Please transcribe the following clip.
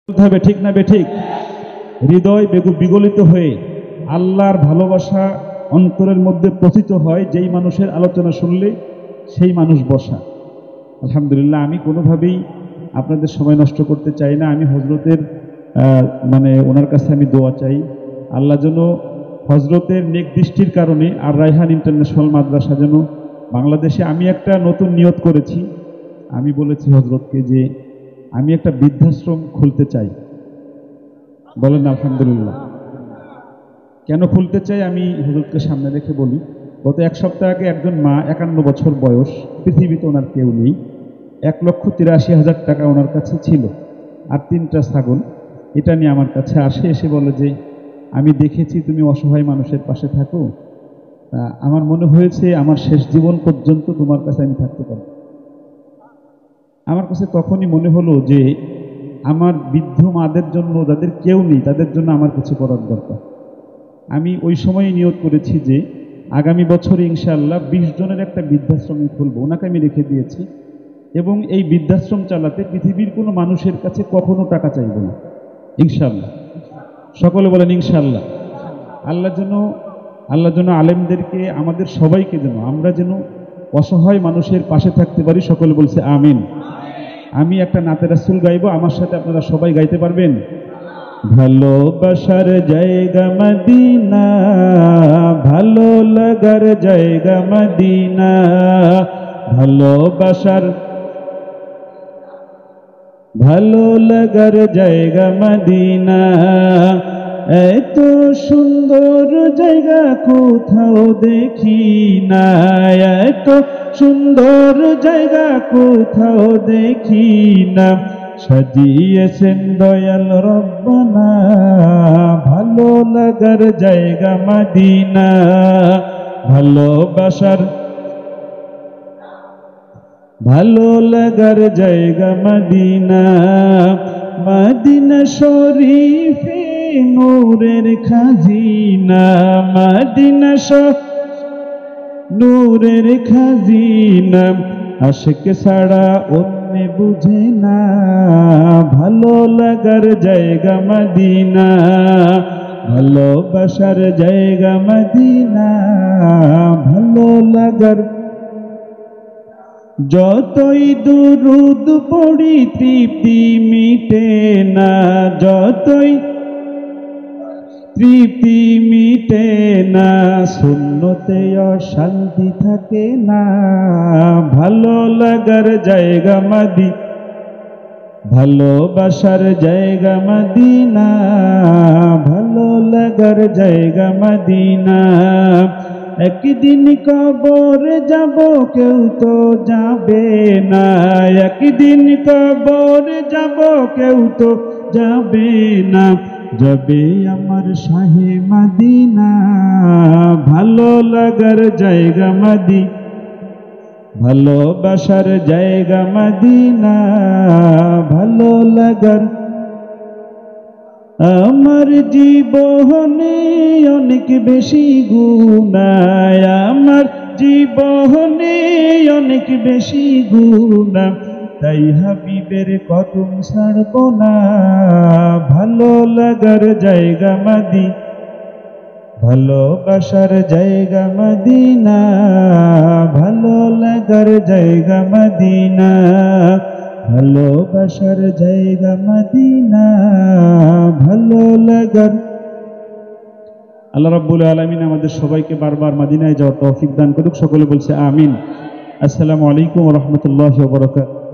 বলতে হবে, ঠিক না বেঠিক? হৃদয় বিগলিত হয়ে আল্লাহর ভালোবাসা অন্তরের মধ্যে পতিত হয় যেই মানুষের আলোচনা শুনলে সেই মানুষ বসা। আলহামদুলিল্লাহ, আমি কোনোভাবেই আপনাদের সময় নষ্ট করতে চাই না। আমি হজরতের ওনার কাছে আমি দোয়া চাই, আল্লাহ যেন হজরতের নেক দৃষ্টির কারণে আর রায়হান ইন্টারন্যাশনাল মাদ্রাসা যেন বাংলাদেশে, আমি একটা নতুন নিয়ত করেছি। আমি বলেছি হজরতকে যে আমি একটা বৃদ্ধাশ্রম খুলতে চাই। বলেন আলহামদুলিল্লাহ। কেন খুলতে চাই আমি হুজুরকে সামনে রেখে বলি। গত এক সপ্তাহ আগে একজন মা, 51 বছর বয়স, পৃথিবীতে ওনার কেউ নেই, 1,83,000 টাকা ওনার কাছে ছিল আর 3টা ছাগল। এটা নিয়ে আমার কাছে আসে, এসে বলে যে আমি দেখেছি তুমি অসহায় মানুষের পাশে থাকো, আমার মনে হয়েছে আমার শেষ জীবন পর্যন্ত তোমার কাছে আমি থাকতে পারব। আমার কাছে তখনই মনে হলো যে আমার বৃদ্ধ মাদের জন্য, যাদের কেউ নেই, তাদের জন্য আমার কিছু করার দরকার। আমি ওই সময়ই নিয়ত করেছি যে আগামী বছরে ইনশাআল্লাহ 20 জনের একটা বৃদ্ধাশ্রম খুলবো। ওনাকে আমি রেখে দিয়েছি এবং এই বৃদ্ধাশ্রম চালাতে পৃথিবীর কোনো মানুষের কাছে কখনো টাকা চাইব না ইনশাআল্লাহ। সকলে বলেন ইনশাআল্লাহ। আল্লাহ যেন আলেমদেরকে, আমাদের সবাইকে যেন, আমরা যেন অসহায় মানুষের পাশে থাকতে পারি। সকলে বলছে আমিন। আমি একটা নাতে রাসূল গাইবো, আমার সাথে আপনারা সবাই গাইতে পারবেন। ভালোবাসার জায়গা মদিনা, ভালো লাগার জায়গা মদিনা, ভালো লাগার জায়গা মদিনা, এত সুন্দর জায়গা কোথাও দেখি না, এত সুন্দর জায়গা কোথাও দেখি না, সাজিয়েছেন দয়াল রব্বানা, ভালো লাগার জায়গা মদিনা, ভালো লাগার জায়গা মদিনা, মদিনা শরীফে নূরের খাজিনা, মদিনা নূরের খাজিনা, আশিক ছাড়া অন্য বুঝে না, ভালো লাগার জায়গা মদিনা, ভালোবাসার জায়গা মদিনা, ভালো লাগার। যতই দুরুদ পড়ি তৃপ্তি মিটে না, যতই তৃপ্তি মিটে না, শূন্যতে অশান্তি থাকে না, ভালো লাগার জায়গা মদিনা, ভালোবাসার জায়গা মদিনা, ভালো লাগার জায়গা মদিনা। একদিন কবরে যাব কেউ তো যাবে না, একদিন কবরে যাব কেউ তো যাবে না, যাবে আমার শাহে মদিনা, ভালো লাগার জায়গা মদিনা, ভালোবাসার জায়গা মদিনা, ভালো লাগার। আমার জীবনে অনেক বেশি গুনাহ, আমার জীবনে অনেক বেশি গুনাহ, তাই হাবিবের কদম ছাড়ব না, ভালো লাগার জায়গা মদিনা, ভালোবাসার জায়গা মদিনা, ভালো লাগার জায়গা মদিনা, ভালোবাসার জায়গা মদিনা, ভালো লাগার। আল্লাহ রাব্বুল আলামিন আমাদের সবাইকে বারবার মদিনায় যাওয়ার তৌফিক দান করুক। সকলে বলছে আমিন। আসসালামু আলাইকুম ওয়া রাহমাতুল্লাহি ওয়া বারাকাতুহু।